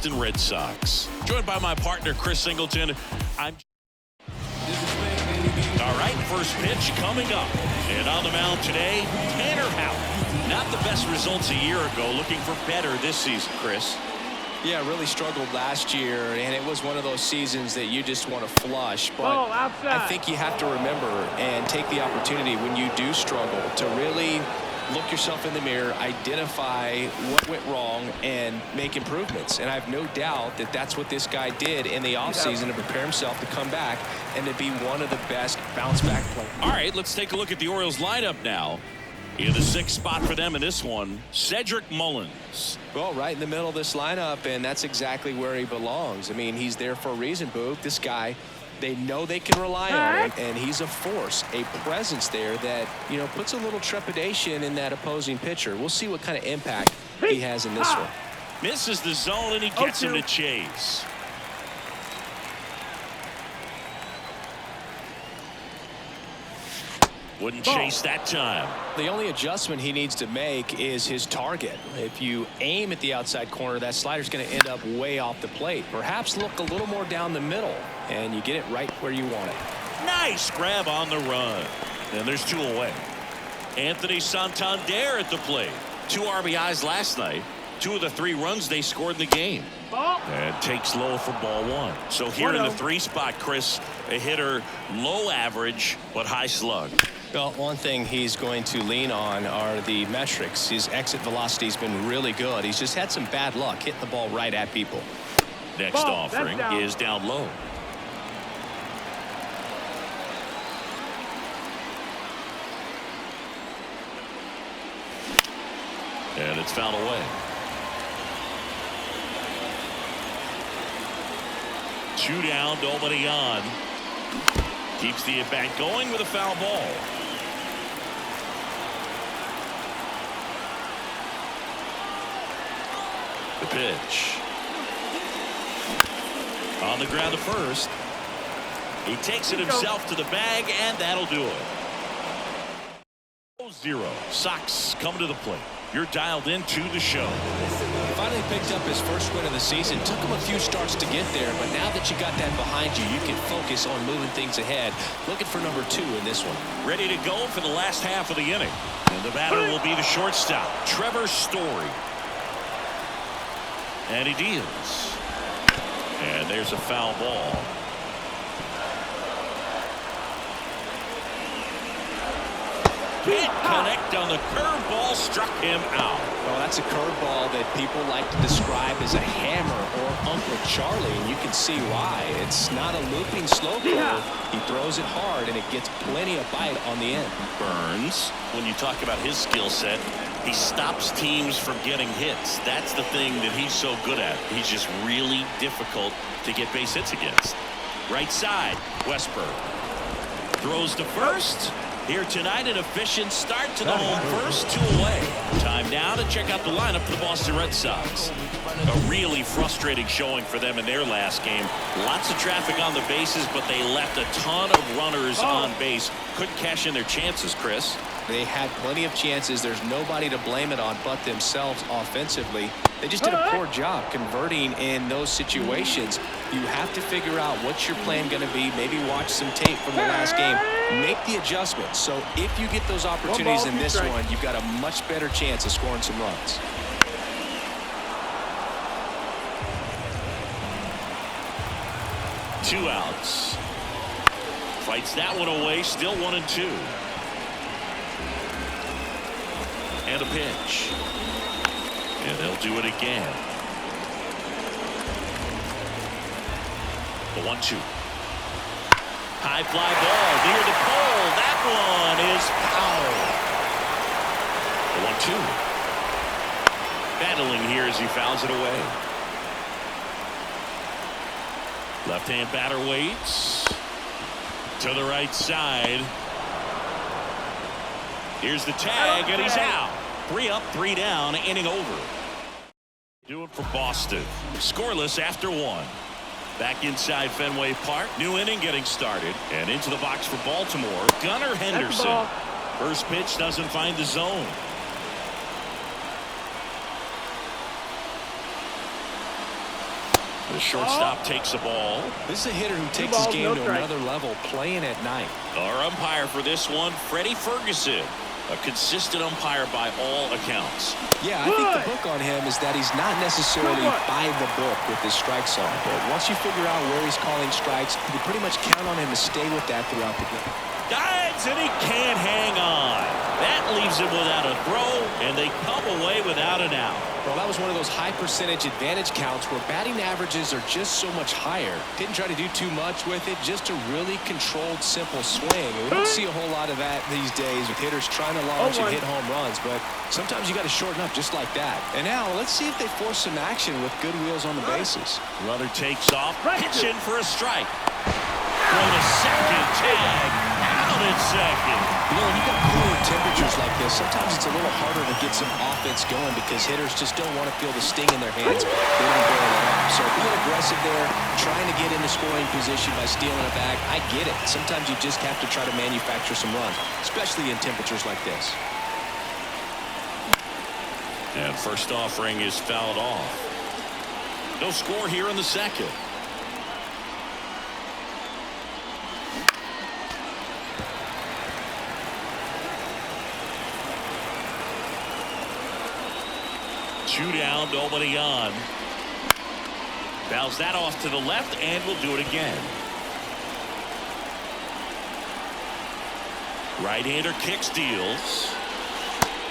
Boston Red Sox. Joined by my partner, Chris Singleton. All right, first pitch coming up. And on the mound today, Tanner Houck. Not the best results a year ago. Looking for better this season, Chris. Yeah, really struggled last year, and it was one of those seasons that you just want to flush. But I think you have to remember and take the opportunity when you do struggle to really look yourself in the mirror, identify what went wrong, and make improvements. And I have no doubt that that's what this guy did in the offseason to prepare himself to come back and to be one of the best bounce-back players. All right, let's take a look at the Orioles lineup now. In the sixth spot for them in this one, Cedric Mullins. Well, right in the middle of this lineup, and that's exactly where he belongs. I mean, he's there for a reason, Boog. This guy, they know they can rely on him, and he's a force, a presence there that, you know, puts a little trepidation in that opposing pitcher. We'll see what kind of impact he has in this one. Misses the zone, and he gets him to chase. Wouldn't chase that time. The only adjustment he needs to make is his target. If you aim at the outside corner, that slider's going to end up way off the plate. Perhaps look a little more down the middle, and you get it right where you want it. Nice grab on the run. And there's two away. Anthony Santander at the plate. 2 RBIs last night. 2 of the 3 runs they scored in the game. And takes low for ball 1. So here in the 3 spot, Chris, a hitter low average but high slug. Well, one thing he's going to lean on are the metrics. His exit velocity's been really good. He's just had some bad luck hitting the ball right at people. Next offering is down low. And it's fouled away. 2 down, nobody on. Keeps the at-bat going with a foul ball. The pitch. On the ground to first. He takes it himself to the bag, and that'll do it. 0-0. Sox come to the plate. You're dialed into the show. He finally picked up his first win of the season. Took him a few starts to get there, but now that you got that behind you, you can focus on moving things ahead. Looking for number 2 in this one. Ready to go for the last half of the inning. And the batter will be the shortstop, Trevor Story. And he deals. And there's a foul ball. Can't connect on the curveball, struck him out. Well, that's a curveball that people like to describe as a hammer or Uncle Charlie, and you can see why. It's not a looping slow curve. He throws it hard, and it gets plenty of bite on the end. Burns, when you talk about his skill set, he stops teams from getting hits. That's the thing that he's so good at. He's just really difficult to get base hits against. Right side, Westberg throws to first. Here tonight, an efficient start to the home first, 2 away. Time now to check out the lineup for the Boston Red Sox. A really frustrating showing for them in their last game. Lots of traffic on the bases, but they left a ton of runners on base. Couldn't cash in their chances, Chris. They had plenty of chances. There's nobody to blame it on but themselves offensively. They just did a poor job converting in those situations. You have to figure out what's your plan going to be. Maybe watch some tape from the last game. Make the adjustments. So if you get those opportunities in this one, you've got a much better chance of scoring some runs. Two outs. Fights that one away. Still 1-2. And a pitch. And they'll do it again. The 1-2. High fly ball near the pole. That one is foul. The 1-2. Battling here as he fouls it away. Left-hand batter waits. To the right side. Here's the tag, and he's out. 3 up, 3 down, inning over. Do it for Boston. Scoreless after 1. Back inside Fenway Park. New inning getting started. And into the box for Baltimore, Gunnar Henderson. First pitch doesn't find the zone. The shortstop takes the ball. This is a hitter who takes his game to another level, playing at night. Our umpire for this one, Freddie Ferguson. A consistent umpire by all accounts. Yeah, I think the book on him is that he's not necessarily by the book with his strike zone. But once you figure out where he's calling strikes, you can pretty much count on him to stay with that throughout the game. Dives, and he can't hang on. That leaves him without a throw, and they come away without an out. Well, that was one of those high percentage advantage counts where batting averages are just so much higher. Didn't try to do too much with it, just a really controlled, simple swing. We don't see a whole lot of that these days with hitters trying to launch and hit home runs, but sometimes you got to shorten up just like that. And now let's see if they force some action with good wheels on the bases. Runner takes off, pitch in for a strike. Throw to second, tag, out at second. You know, when you got cooler temperatures like this, sometimes it's a little harder to get some offense going because hitters just don't want to feel the sting in their hands. They don't barrel it up. So being aggressive there, trying to get into scoring position by stealing a bag, I get it. Sometimes you just have to try to manufacture some runs, especially in temperatures like this. And first offering is fouled off. No score here in the second. Two down, nobody on. Fouls that off to the left, and we'll do it again. Right-hander kicks, deals.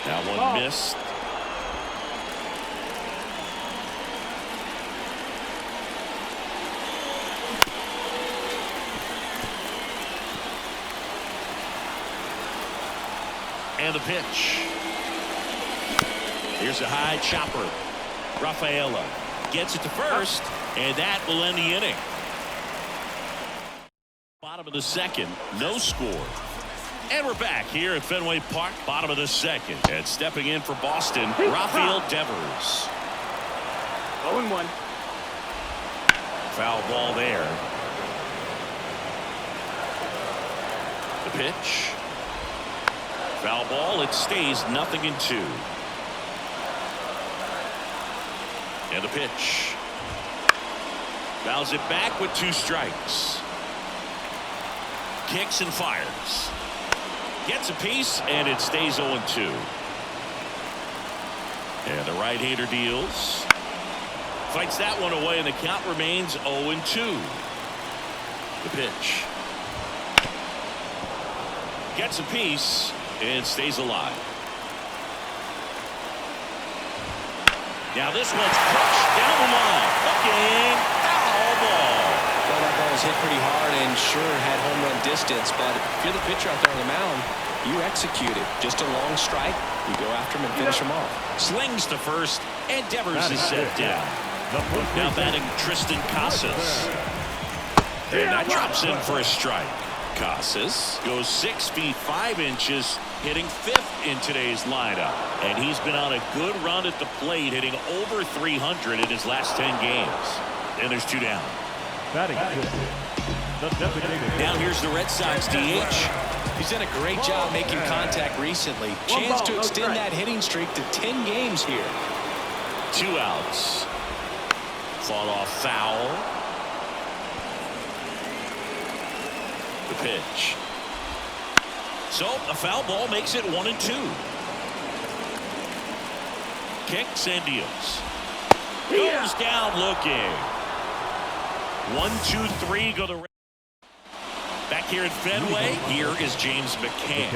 That one missed. And the pitch. Here's a high chopper. Rafaela gets it to first, and that will end the inning. Bottom of the second, no score. And we're back here at Fenway Park, bottom of the second. And stepping in for Boston, Rafael Devers. 0-1. Foul ball there. The pitch. Foul ball, it stays 0-2. And the pitch. Fouls it back with 2 strikes. Kicks and fires. Gets a piece, and it stays 0-2. And the right-hander deals. Fights that one away, and the count remains 0-2. The pitch. Gets a piece, and stays alive. Now this one's crushed down the line. Looking, foul ball. Well, that ball was hit pretty hard and sure had home run distance, but if you're the pitcher out there on the mound, you execute it. Just a long strike, you go after him and finish him off. Slings to first, and Devers is set down. Now batting Tristan Casas. And that drops in for a strike. Casas goes 6 feet 5 inches, hitting 5th in today's lineup. And he's been on a good run at the plate, hitting over 300 in his last 10 games. And there's 2 down. Now here's the Red Sox DH. He's done a great job making contact recently. Chance to extend that hitting streak to 10 games here. 2 outs. Fought off foul. The pitch. So a foul ball makes it 1-2. Kicks and deals. Goes down looking. 1-2-3 go the. Back here at Fenway, here is James McCann.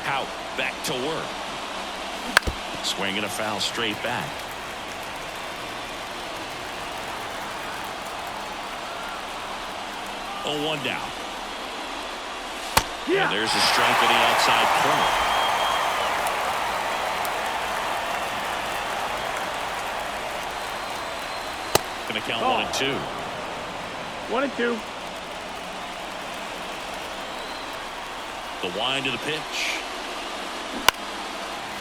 Out, back to work. Swinging a foul straight back. 0-1 down. And there's a strike in the outside corner. Going to count 1-2. 1-2. The wind of the pitch.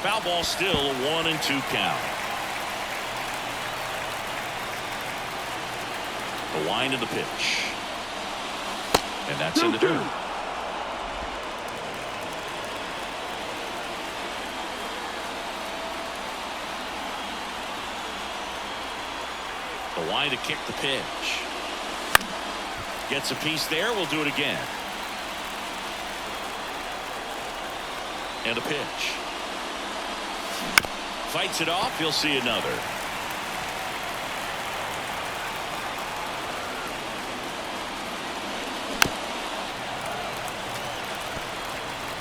Foul ball still, a 1-2 count. The wind of the pitch. And that's in the dirt. Line to kick the pitch. Gets a piece there. We'll do it again. And a pitch. Fights it off. He'll see another.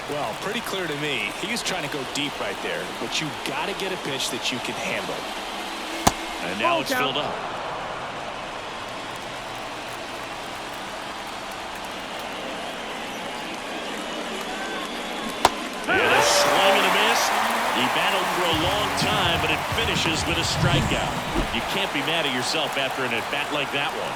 Well, pretty clear to me. He was trying to go deep right there, but you got to get a pitch that you can handle. And now it's filled up. And a swing and a miss. He battled for a long time, but it finishes with a strikeout. You can't be mad at yourself after an at-bat like that one.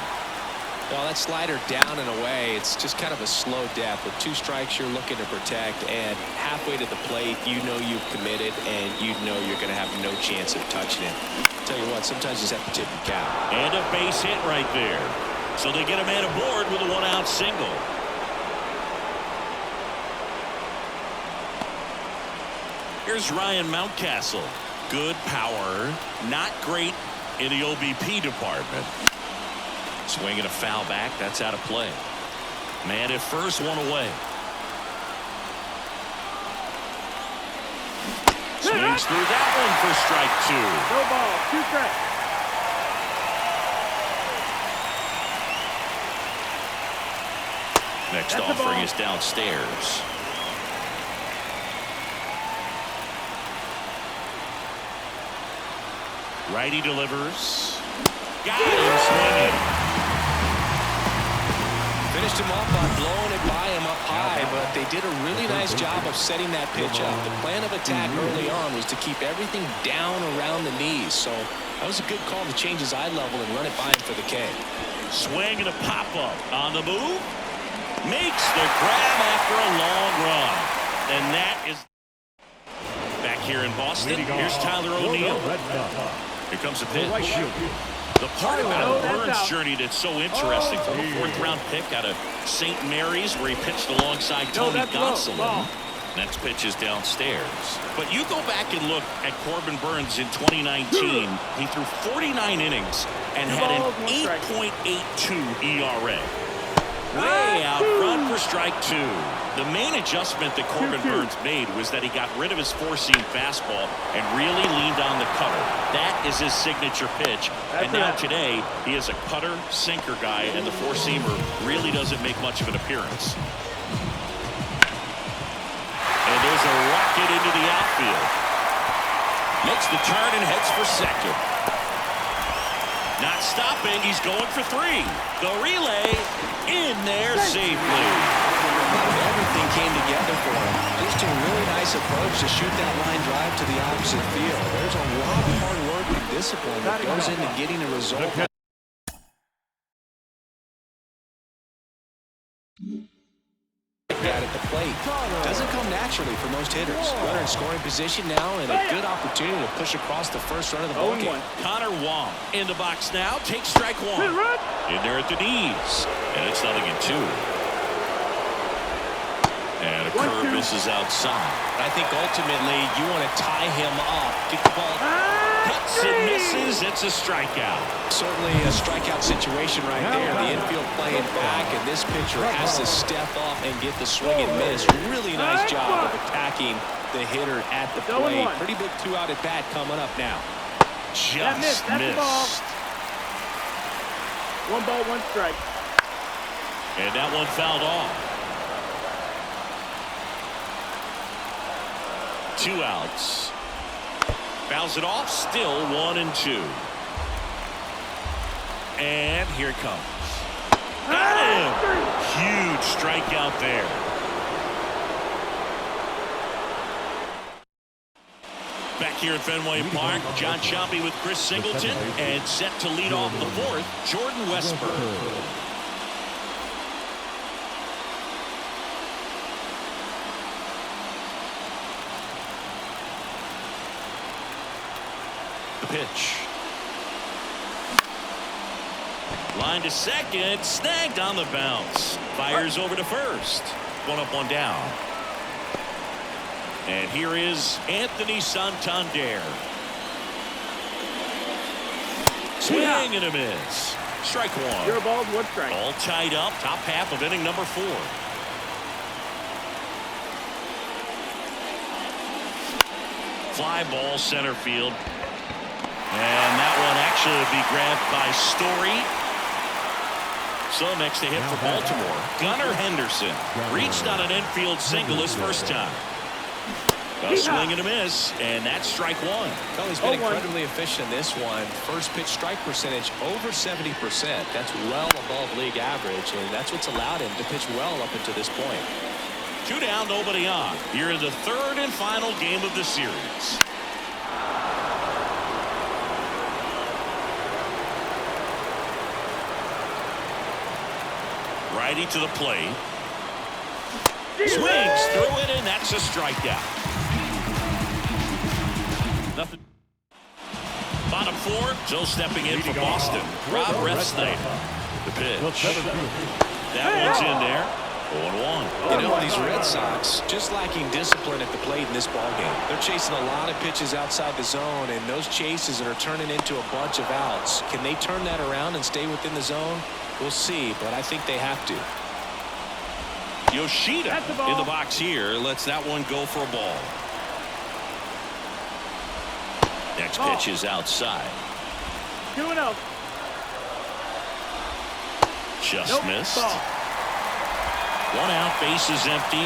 Well, that slider down and away, it's just kind of a slow death. With 2 strikes you're looking to protect, and halfway to the plate, you know you've committed, and you know you're going to have no chance of touching it. Tell you what, sometimes you just have to tip your cap. And a base hit right there. So they get a man aboard with a 1-out single. Here's Ryan Mountcastle. Good power, not great in the OBP department. Swinging a foul back. That's out of play. Man at first, 1 away. Swings through that one for strike 2. No ball. 2 strikes. Next offering is downstairs. Righty delivers. Got him swinging. Finished him off by blowing it by him up high, but they did a really nice job of setting that pitch up. The plan of attack early on was to keep everything down around the knees, so that was a good call to change his eye level and run it by him for the K. Swing and a pop-up. On the move. Makes the grab after a long run. And that is back here in Boston. Here's Tyler O'Neill. Here comes the pitch. The part about Burns' journey that's so interesting, from a 4th-round pick out of St. Mary's, where he pitched alongside Tony Gonsolin. Next pitch is downstairs. But you go back and look at Corbin Burns in 2019. He threw 49 innings and had an 8.82 ERA. Way out front for strike 2. The main adjustment that Corbin Burns made was that he got rid of his 4-seam fastball and really leaned on the cutter. That is his signature pitch. And now today, he is a cutter sinker guy, and the 4-seamer really doesn't make much of an appearance. And there's a rocket into the outfield. Makes the turn and heads for second. Not stopping. He's going for 3. The relay in there safely. Everything came together for him. Just a really nice approach to shoot that line drive to the opposite field. There's a lot of hard work and discipline that goes into getting a result. At the plate doesn't come naturally for most hitters. Runner in scoring position now, and a good opportunity to push across the first run of the ball game. Connor Wong in the box now. Takes strike 1. In there at the knees, and it's 0-2. And a curve misses outside. I think ultimately you want to tie him up. Get the ball. Cuts and misses. It's a strikeout. Certainly a strikeout situation right there. The infield playing back, and this pitcher has to step up and get the swing and miss. Really nice job of attacking the hitter at the plate. Pretty big 2-out at bat coming up now. Just missed. 1 ball, 1 strike. And that one fouled off. 2 outs. Fouls it off. Still 1-2. And here it comes. Got him. Huge strikeout there. Back here at Fenway Park, John Choppy with Chris Singleton, and set to lead off the 4th, Jordan Westburg. The pitch. Line to second, snagged on the bounce. Fires over to first. 1 up, 1 down. And here is Anthony Santander. Swing and a miss. Strike one. 0 balls, 1 strike. All tied up. Top half of inning number 4. Fly ball center field. And that one actually would be grabbed by Story. So next to hit for Baltimore, Gunnar Henderson reached on an infield single his first time. A swing and a miss, and that's strike one. Well, he's been incredibly efficient in this one. First pitch strike percentage over 70%. That's well above league average, and that's what's allowed him to pitch well up until this point. 2 down, nobody on. Here in the 3rd and final game of the series. Righty to the plate. Swings through it, and that's a strikeout. Nothing. Bottom 4, Joe stepping in for Boston. Rob Refsnyder. The pitch. That one's in there. 0-1. You know, these Red Sox just lacking discipline at the plate in this ballgame. They're chasing a lot of pitches outside the zone, and those chases are turning into a bunch of outs. Can they turn that around and stay within the zone? We'll see, but I think they have to. Yoshida in the box here lets that one go for a ball. Next pitch is outside. 2-0. Just missed. 1 out, base is empty.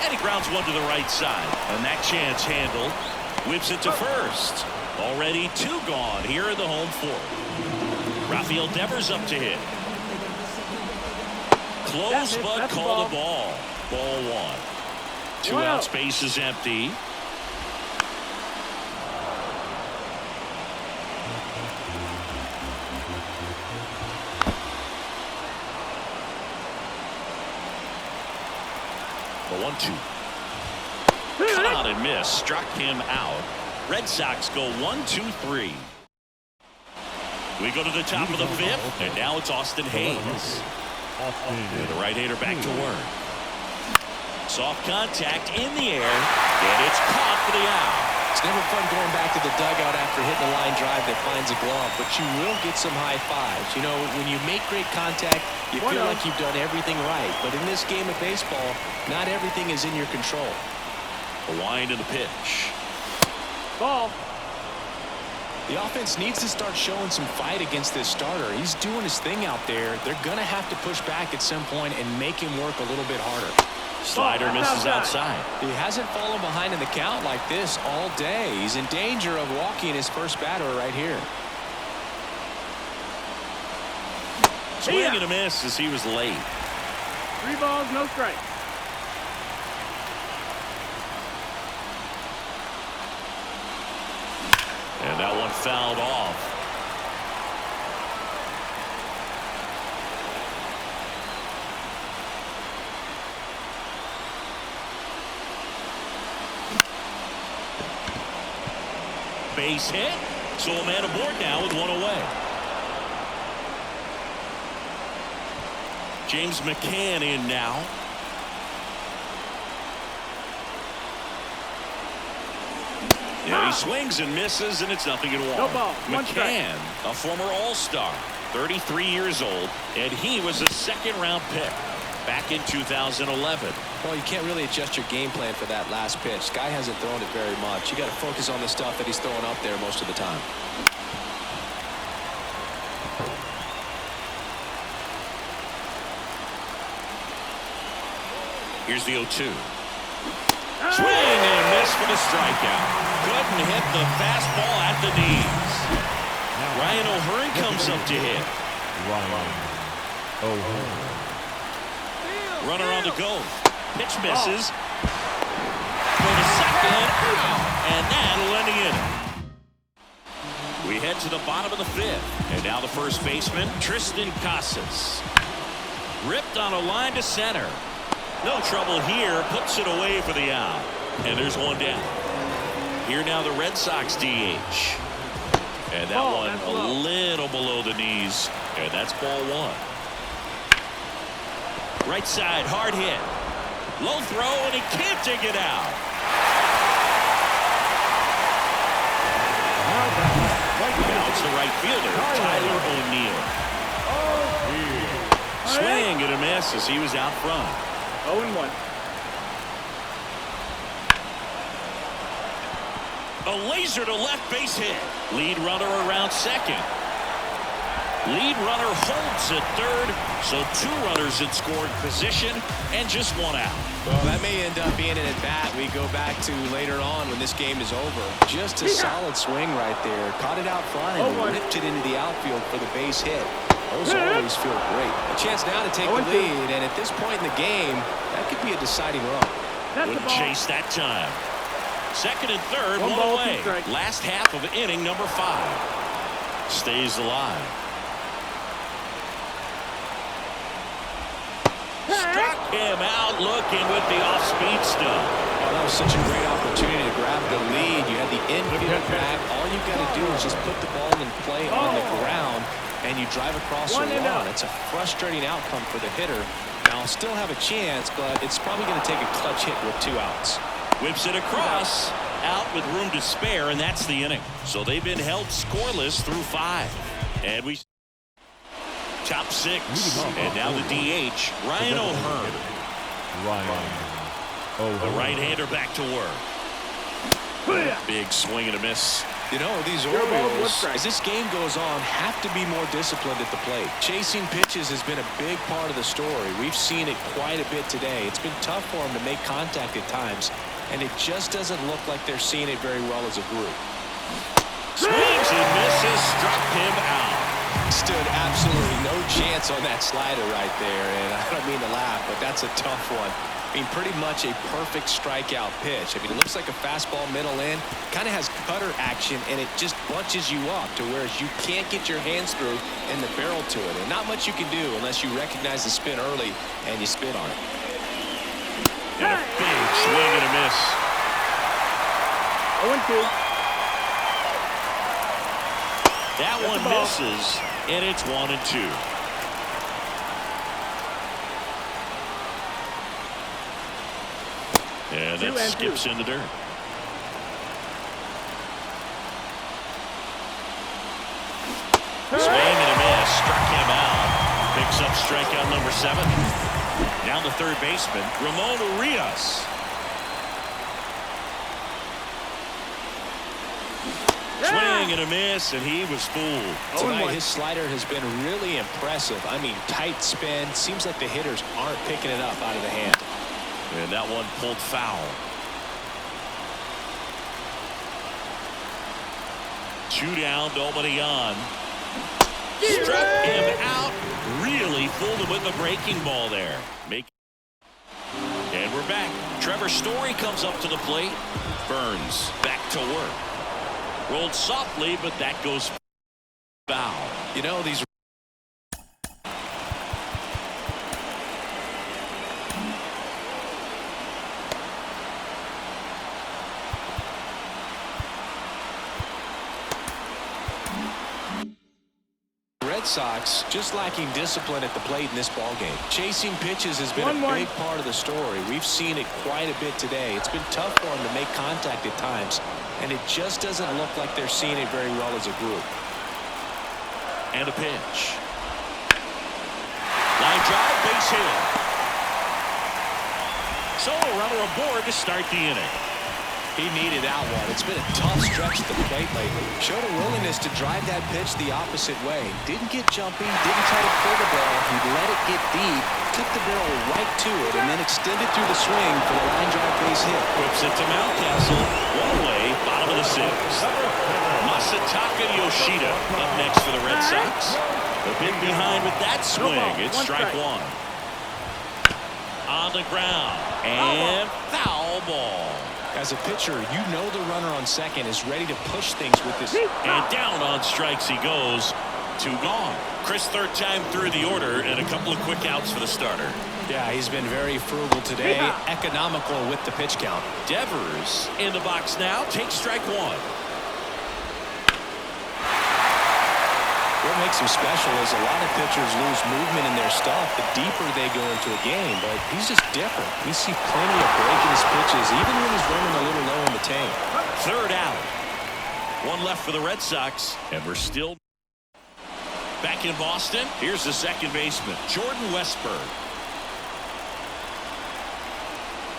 And he grounds one to the right side. And that chance handled. Whips it to first. Already 2 gone here in the home 4th. Rafael Devers up to hit. Close but called a ball. Ball 1. 2 out, space is empty. The 1-2. Caught and missed. Struck him out. Red Sox go 1-2-3. We go to the top of the 5th, and now it's Austin Hayes. And the right-hander back to work. Soft contact in the air, and it's caught for the out. It's never fun going back to the dugout after hitting a line drive that finds a glove, but you will get some high fives. You know, when you make great contact, you feel like you've done everything right. But in this game of baseball, not everything is in your control. The wind and the pitch. Ball. The offense needs to start showing some fight against this starter. He's doing his thing out there. They're going to have to push back at some point and make him work a little bit harder. Slider misses outside. He hasn't fallen behind in the count like this all day. He's in danger of walking his first batter right here. Swing and a miss as he was late. 3 balls, no strikes. And that one fouled off. Base hit. So a man aboard now with 1 away. James McCann in now. Yeah, he swings and misses, and it's 0-1. No ball. 1 strike. McCann, a former All-Star, 33 years old, and he was a 2nd-round pick back in 2011. Well, you can't really adjust your game plan for that last pitch. Guy hasn't thrown it very much. You got to focus on the stuff that he's throwing up there most of the time. Here's the 0-2. Swing and a miss for the strikeout. Couldn't hit the fastball at the knees. Ryan O'Hearn comes up to hit. Runner on the go. Pitch misses. Go to second. And that'll end the inning. We head to the bottom of the 5th. And now the first baseman, Tristan Casas. Ripped on a line to center. No trouble here. Puts it away for the out. And there's 1 down. Here now the Red Sox DH. And that one a little below the knees. And that's ball 1. Right side, hard hit. Low throw, and he can't dig it out. the right fielder, Tyler O'Neill. Swing and a miss as he was out front. 0-1. A laser to left base hit. Lead runner around second. Lead runner holds at third, so 2 runners in scoring position and just 1 out. Well, that may end up being an at-bat we go back to later on when this game is over. Just a solid swing right there. Caught it out front and ripped it into the outfield for the base hit. Those always feel great. A chance now to take the lead, and at this point in the game, that could be a deciding run. Wouldn't chase that time. Second and third, 1 away. Last half of inning number 5. Stays alive. Struck him out looking with the off-speed stuff. Oh, that was such a great opportunity to grab the lead. You had the infield back. All you got to do is just put the ball in play on the ground, and you drive across the lawn. It's a frustrating outcome for the hitter. Now, still have a chance, but it's probably going to take a clutch hit with 2 outs. Whips it across, out with room to spare, and that's the inning. So they've been held scoreless through 5. And we top 6, and now the DH, Ryan O'Hearn. The right-hander back to work. Big swing and a miss. You know, these Orioles, as this game goes on, have to be more disciplined at the plate. Chasing pitches has been a big part of the story. We've seen it quite a bit today. It's been tough for them to make contact at times, and it just doesn't look like they're seeing it very well as a group. Swings and misses, struck him out. Stood absolutely no chance on that slider right there, and I don't mean to laugh, but that's a tough one. I mean, pretty much a perfect strikeout pitch. I mean, it looks like a fastball middle in, kind of has cutter action, and it just bunches you up to where you can't get your hands through and the barrel to it. And not much you can do unless you recognize the spin early and you spit on it. And a big swing and a miss. 0-2. That one misses, and it's 1-2. And that skips in the dirt. Swing and a miss, struck him out. Picks up strikeout number 7. Now the third baseman, Ramon Urias. Swing and a miss, and he was fooled. Tonight, his slider has been really impressive. I mean, tight spin. Seems like the hitters aren't picking it up out of the hand. And that one pulled foul. 2 down, nobody on. Struck him out. Really fooled him with the breaking ball there. And we're back. Trevor Story comes up to the plate. Burns back to work. Rolled softly, but that goes foul. You know, these Red Sox just lacking discipline at the plate in this ballgame. Chasing pitches has been a big part of the story. We've seen it quite a bit today. It's been tough for them to make contact at times, and it just doesn't look like they're seeing it very well as a group. And a pitch. Line drive, base hit. So a runner aboard to start the inning. He needed that one. It's been a tough stretch at the plate lately. Showed a willingness to drive that pitch the opposite way. Didn't get jumpy, didn't try to pull the ball. He let it get deep, took the barrel right to it, and then extended through the swing for the line drive base hit. Whips it to Mountcastle. 1 away, bottom of the 6th. Masataka Yoshida up next for the Red Sox. A bit behind with that swing. It's strike 1. On the ground. And foul ball. As a pitcher, you know the runner on second is ready to push things with this. And down on strikes he goes. 2 gone. Chris, third time through the order, and a couple of quick outs for the starter. Yeah, he's been very frugal today. Economical with the pitch count. Devers in the box now. Takes strike 1. What makes him special is a lot of pitchers lose movement in their stuff the deeper they go into a game, but he's just different. We see plenty of break in his pitches, even when he's running a little low in the tank. Third out. One left for the Red Sox, and we're still back in Boston. Here's the second baseman, Jordan Westburg.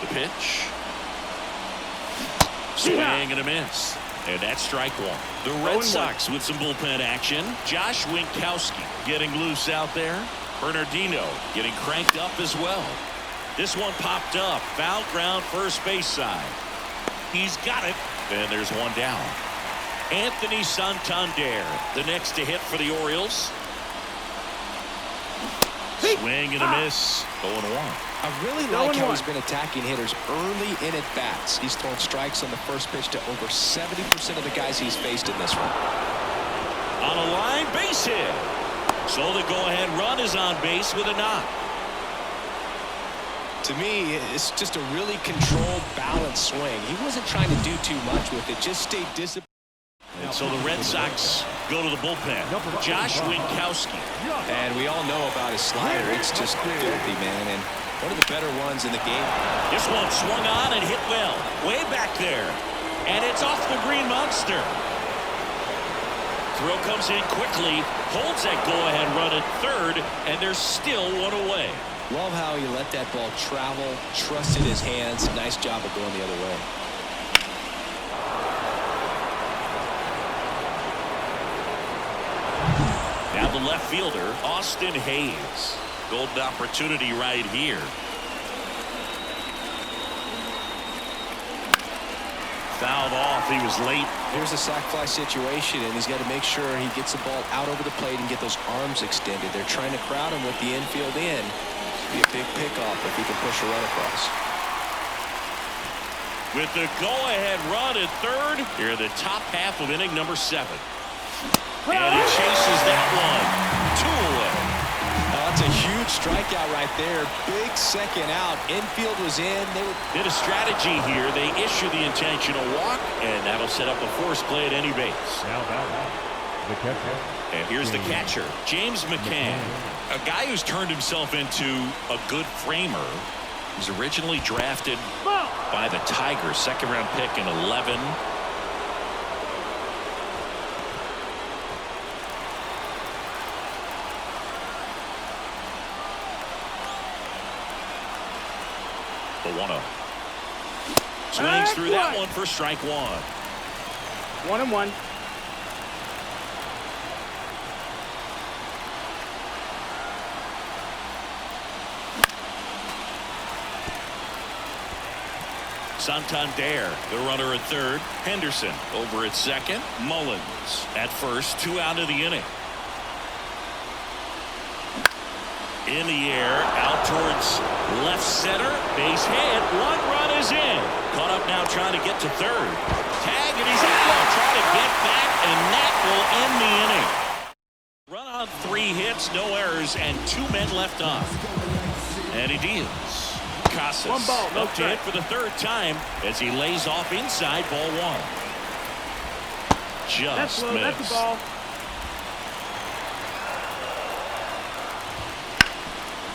The pitch. Swing and a miss. And that's strike one. The Red Sox with some bullpen action. Josh Winkowski getting loose out there. Bernardino getting cranked up as well. This one popped up. Foul ground first base side. He's got it. And there's one down. Anthony Santander, the next to hit for the Orioles. Swing and a miss. 0-1. I really like how he's been attacking hitters early in at bats. He's thrown strikes on the first pitch to over 70% of the guys he's faced in this one. On a line, base hit. So the go-ahead run is on base with a knock. To me, it's just a really controlled, balanced swing. He wasn't trying to do too much with it, just stay disciplined. And so the Red Sox go to the bullpen. Josh Winkowski. And we all know about his slider. It's just filthy, man. And one of the better ones in the game. This one swung on and hit well. Way back there. And it's off the green monster. Throw comes in quickly. Holds that go-ahead run at third. And there's still one away. Love how he let that ball travel. Trusted his hands. Nice job of going the other way. Now the left fielder, Austin Hayes. Golden opportunity right here. Fouled off. He was late. Here's a sac fly situation, and he's got to make sure he gets the ball out over the plate and get those arms extended. They're trying to crowd him with the infield in. Be a big pickoff if he can push a run across. With the go-ahead run at third, here the top half of inning number 7. And he chases that one. 2 away. That's a huge strikeout right there. Big second out. Infield was in. They did a strategy here. They issue the intentional walk, and that'll set up a force play at any base. The catcher. And here's the catcher, James McCann. A guy who's turned himself into a good framer. He's originally drafted by the Tigers, second-round pick in 11. The 1-0. Swings through that one for strike one. 1-1. Santander, the runner at third. Henderson over at second. Mullins at first. 2 out of the inning. In the air, out towards left center. Base hit. 1 run is in. Caught up now trying to get to third. Tag, and he's out. Trying to get back, and that will end the inning. Run on 3 hits, no errors, and 2 men left on. And he deals. Casas 1 ball, no up to hit for the 3rd time as he lays off inside ball 1. Just that's low, missed. that's a ball.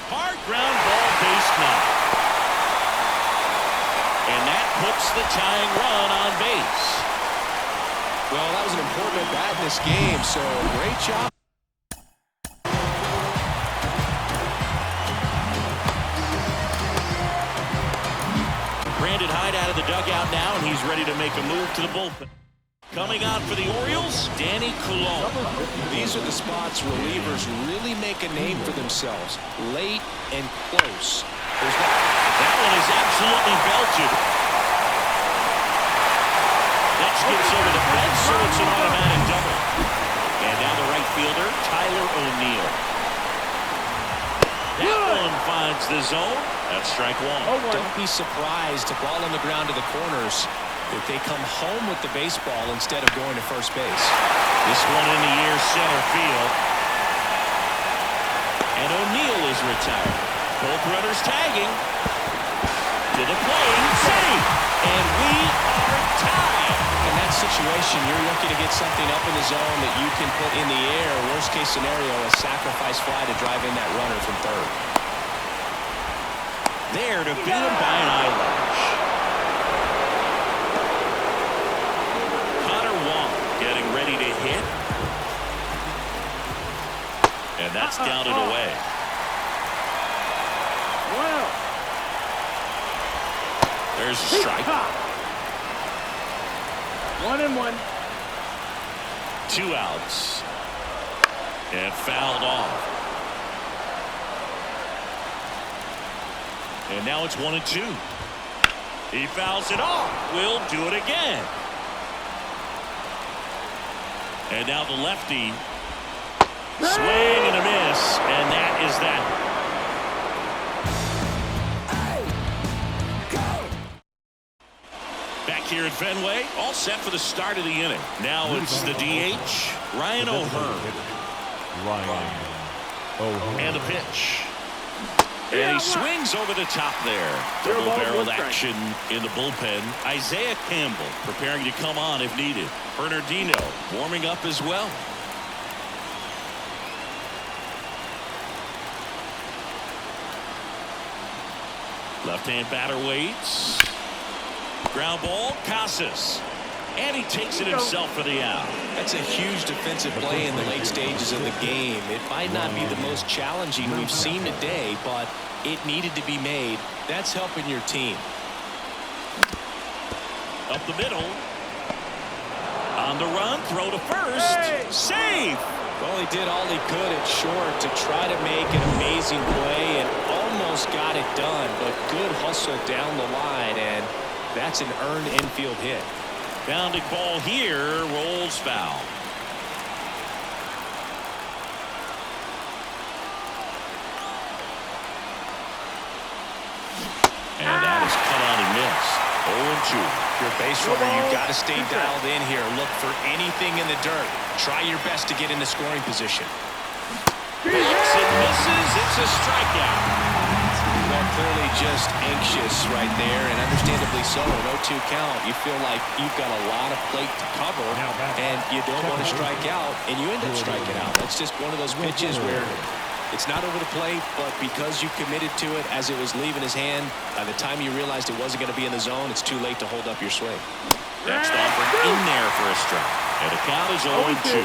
Hard ground ball, base knock. And that puts the tying run on base. Well, that was an important at bat in this game, so great job. Brandon Hyde out of the dugout now, and he's ready to make a move to the bullpen. Coming out for the Orioles, Danny Coulombe. These are the spots relievers really make a name for themselves. Late and close. That one is absolutely belted. That skips over the fence, so it's an automatic double. And now the right fielder, Tyler O'Neill. That one finds the zone. That's strike 1. Don't be surprised to ball on the ground to the corners if they come home with the baseball instead of going to first base. This one in the air, center field. And O'Neill is retired. Both runners tagging. To the plate. Safe. And we are tied. In that situation, you're looking to get something up in the zone that you can put in the air. Worst case scenario, a sacrifice fly to drive in that runner from third. There to beat him by an eyelash. And that's down and away. Well. There's a strike. 1-1. 2 outs. And fouled off. And now it's 1-2. He fouls it off. We'll do it again. And now the lefty. Swing and a miss. And that is that. Back here at Fenway, all set for the start of the inning. Now it's the DH, Ryan O'Hearn. And the pitch. And he swings over the top there. Double-barreled action in the bullpen. Isaiah Campbell preparing to come on if needed. Bernardino warming up as well. Left-hand batter waits. Ground ball, Casas. And he takes it himself for the out. That's a huge defensive play in the late stages of the game. It might not be the most challenging we've seen today, but it needed to be made. That's helping your team. Up the middle. On the run, throw to first. Save! Well, he did all he could at short to try to make an amazing play and almost got it done, but good hustle down the line, and that's an earned infield hit. Bounding ball here, rolls foul. And that is cut out and missed. 0-2. Your base runner, you've got to stay dialed in here. Look for anything in the dirt. Try your best to get into scoring position. It misses. It's a strikeout. Well, clearly just anxious right there, and understandably so. An 0-2 count. You feel like you've got a lot of plate to cover, and you don't want to strike out, and you end up striking out. That's just one of those pitches where it's not over the plate, but because you committed to it as it was leaving his hand, by the time you realized it wasn't going to be in the zone, it's too late to hold up your swing. Next offering in there for a strike. And the count is 0-2.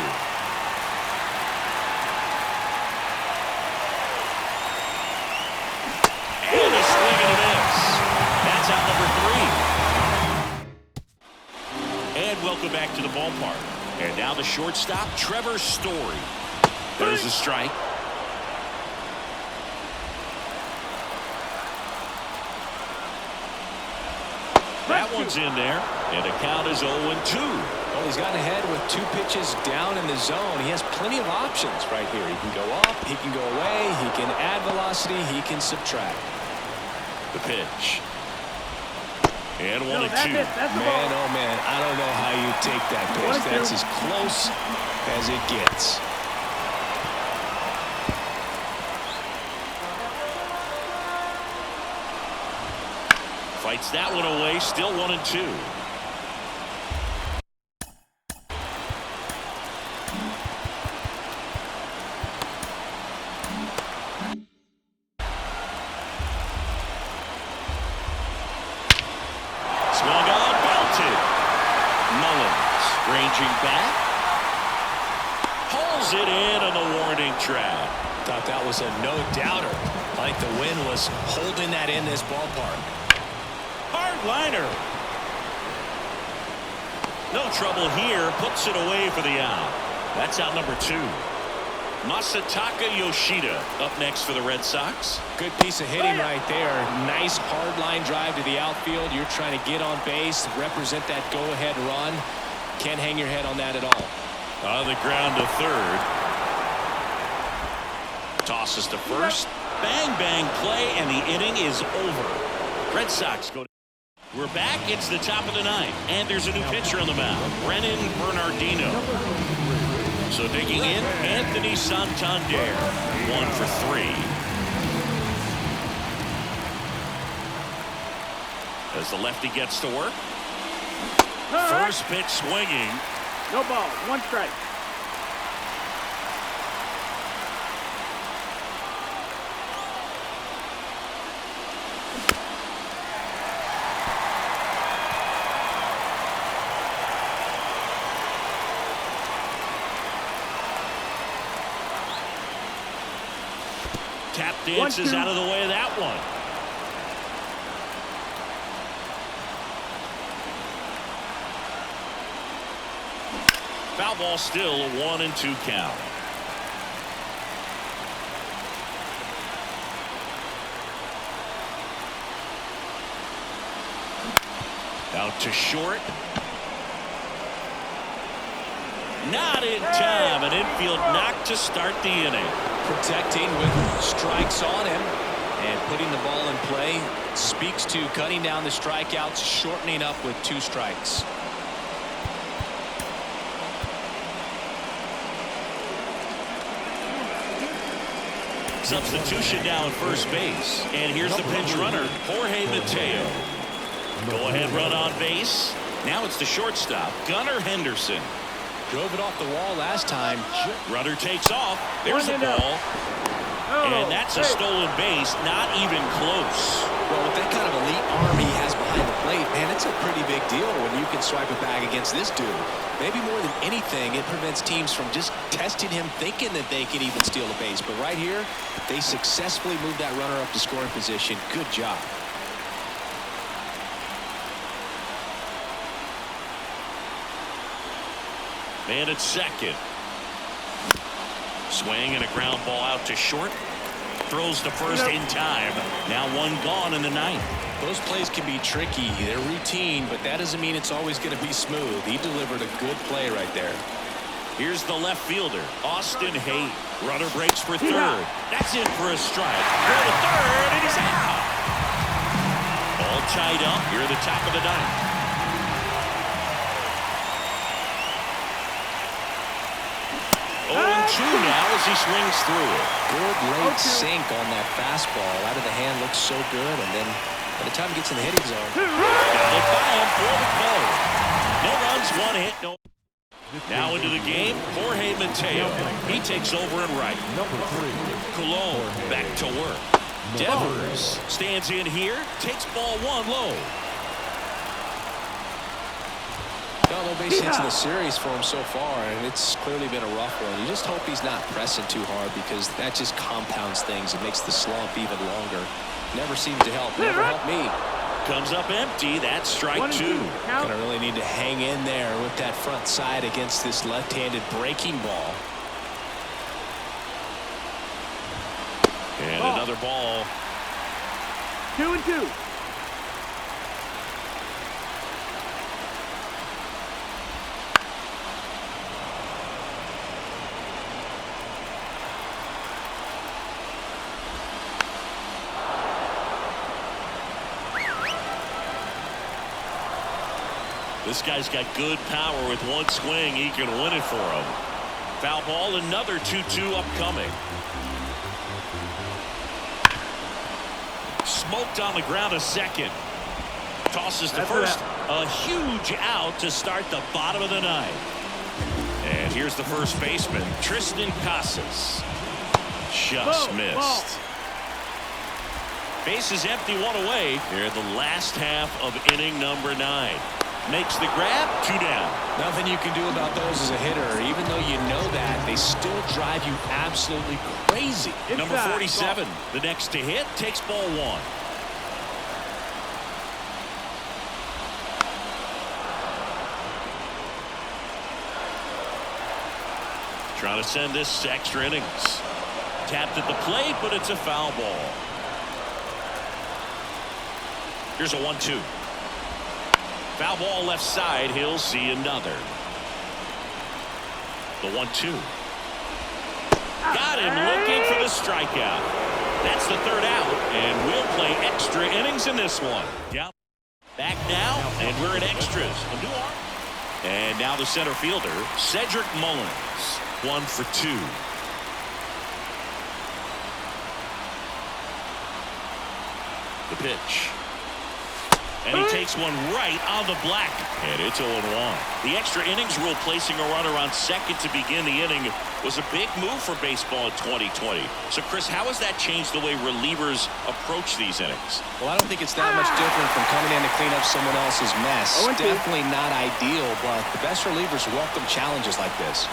And a swing and a miss. That's out number 3. And welcome back to the ballpark. And now the shortstop, Trevor Story. There's a strike. That one's in there, and the count is 0-2. Well, he's gotten ahead with 2 pitches down in the zone. He has plenty of options right here. He can go up, he can go away, he can add velocity, he can subtract. The pitch. And 1-2. Man, oh man, I don't know how you take that pitch. That's as close as it gets. Fights that one away, still 1-2. Swung on, belted. Mullins ranging back. Pulls it in on the warning track. Thought that was a no-doubter. Like the wind was holding that in this ballpark. Hard liner. No trouble here. Puts it away for the out. That's out number 2. Masataka Yoshida up next for the Red Sox. Good piece of hitting right there. Nice hard line drive to the outfield. You're trying to get on base, represent that go-ahead run. Can't hang your head on that at all. On the ground to third. Tosses to first. Bang, bang play, and the inning is over. Red Sox go. We're back. It's the top of the 9th, and there's a new pitcher on the mound, Brennan Bernardino. So digging in, Anthony Santander, 1 for 3. As the lefty gets to work. First pitch swinging. No ball, 1 strike. Tap dances out of the way of that one. Foul ball, still a 1-2 count. Out to short. Not in time. An infield knock to start the inning. Protecting with strikes on him and putting the ball in play speaks to cutting down the strikeouts, shortening up with 2 strikes. Substitution now at first base. And here's the pinch runner, Jorge Mateo. Go-ahead run on base. Now it's the shortstop, Gunnar Henderson. Drove it off the wall last time. Runner takes off. There's the ball. And that's a stolen base, not even close. Well, with that kind of elite arm he has behind the plate, man, it's a pretty big deal when you can swipe it back against this dude. Maybe more than anything, it prevents teams from just testing him, thinking that they can even steal a base. But right here, they successfully moved that runner up to scoring position. Good job. Man at second. Swing and a ground ball out to short. Throws to first in time. Now 1 gone in the 9th. Those plays can be tricky. They're routine, but that doesn't mean it's always going to be smooth. He delivered a good play right there. Here's the left fielder, Austin Hays. Runner breaks for third. That's in for a strike. Go to third, and he's out. All tied up here at the top of the 9th. 0-2 now as he swings through it. Good late sink on that fastball. Out of the hand looks so good, and then by the time he gets in the hitting zone. Got it by him for the play. No runs, 1 hit, no. Now into the game, Jorge Mateo. He takes over and right. Number 3. Cologne back to work. Devers stands in here, takes ball 1 low. No base hits in the series for him so far, and it's clearly been a rough one. You just hope he's not pressing too hard, because that just compounds things. It makes the slump even longer. Never seems to help. Never helped me. Comes up empty. That's strike 2. Gonna really need to hang in there with that front side against this left-handed breaking ball. And another ball. 2-2. This guy's got good power. With 1 swing, he can win it for him. Foul ball, another 2-2 upcoming. Smoked on the ground a second. Tosses to first. A huge out to start the bottom of the 9th. And here's the first baseman, Tristan Casas. Just missed. Base is empty, 1 away. Here in the last half of inning number 9. Makes the grab, 2 down. Nothing you can do about those as a hitter. Even though you know that, they still drive you absolutely crazy. Number 47, the next to hit, takes ball 1. Trying to send this extra innings. Tapped at the plate, but it's a foul ball. Here's a 1-2. Foul ball left side. He'll see another. The 1-2. Got him looking for the strikeout. That's the 3rd out, and we'll play extra innings in this one. Yep. Back now, and we're at extras. And now the center fielder, Cedric Mullins. 1 for 2. The pitch. And he takes one right on the black. And it's 0-1. The extra innings rule, placing a runner on second to begin the inning, was a big move for baseball in 2020. So, Chris, how has that changed the way relievers approach these innings? Well, I don't think it's that much different from coming in to clean up someone else's mess. Definitely not ideal, but the best relievers welcome challenges like this.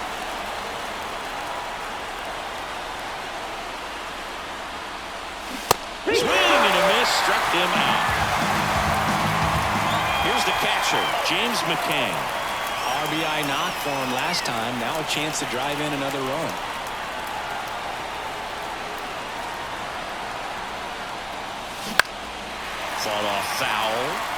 Swing and a miss, struck him out. Here's the catcher, James McCann. RBI knock for him last time. Now a chance to drive in another run. Fought off foul.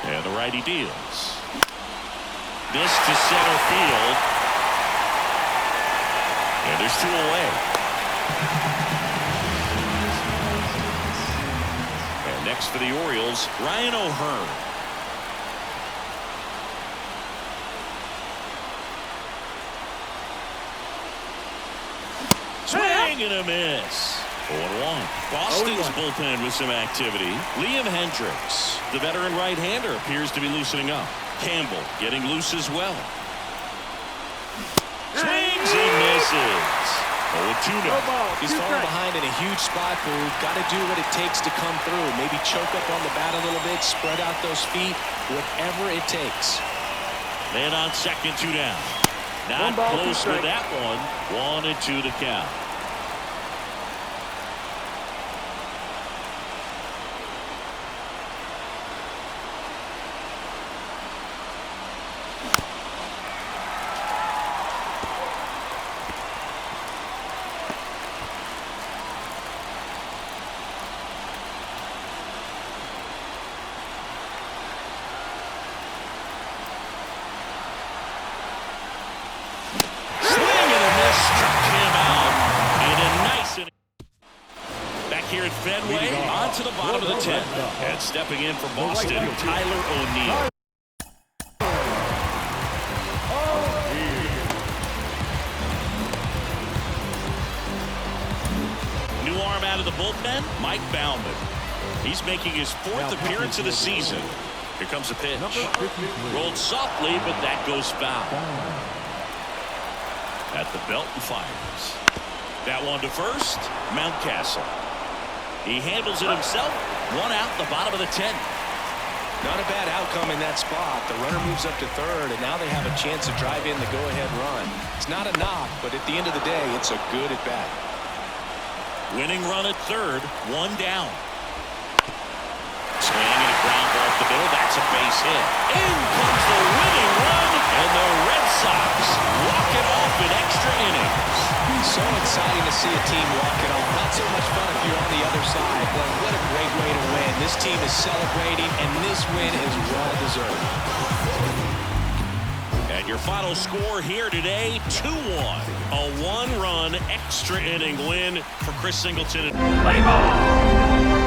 And the righty deals. This to center field. And there's 2 away. And next for the Orioles, Ryan O'Hearn. Swing and a miss. 0-1. Boston's bullpen with some activity. Liam Hendricks, the veteran right-hander, appears to be loosening up. Campbell getting loose as well. Swings and misses. 0-2 now. He's falling behind in a huge spot, Boo. Got to do what it takes to come through. Maybe choke up on the bat a little bit, spread out those feet, whatever it takes. Man on second, 2 down. Not close with that one. 1-2 to count. Here at Fenway, on to the bottom of the 10th. And stepping in for Boston, Tyler O'Neill. New arm out of the bullpen, Mike Baumann. He's making his 4th appearance of the season. Here comes a pitch. Rolled softly, but that goes foul. At the belt and fires. That one to first, Mountcastle. He handles it himself. 1 out, the bottom of the 10th. Not a bad outcome in that spot. The runner moves up to third, and now they have a chance to drive in the go-ahead run. It's not a knock, but at the end of the day, it's a good at-bat. Winning run at third, 1 down. Swing and a ground ball up the middle. That's a base hit. In comes the winning run, and the Red Sox walk it off in extra innings. So exciting to see a team walk it off. Not so much fun if you're on the other side, but what a great way to win. This team is celebrating, and this win is well-deserved. And your final score here today, 2-1. A 1-run extra inning win for Chris Singleton. Play ball.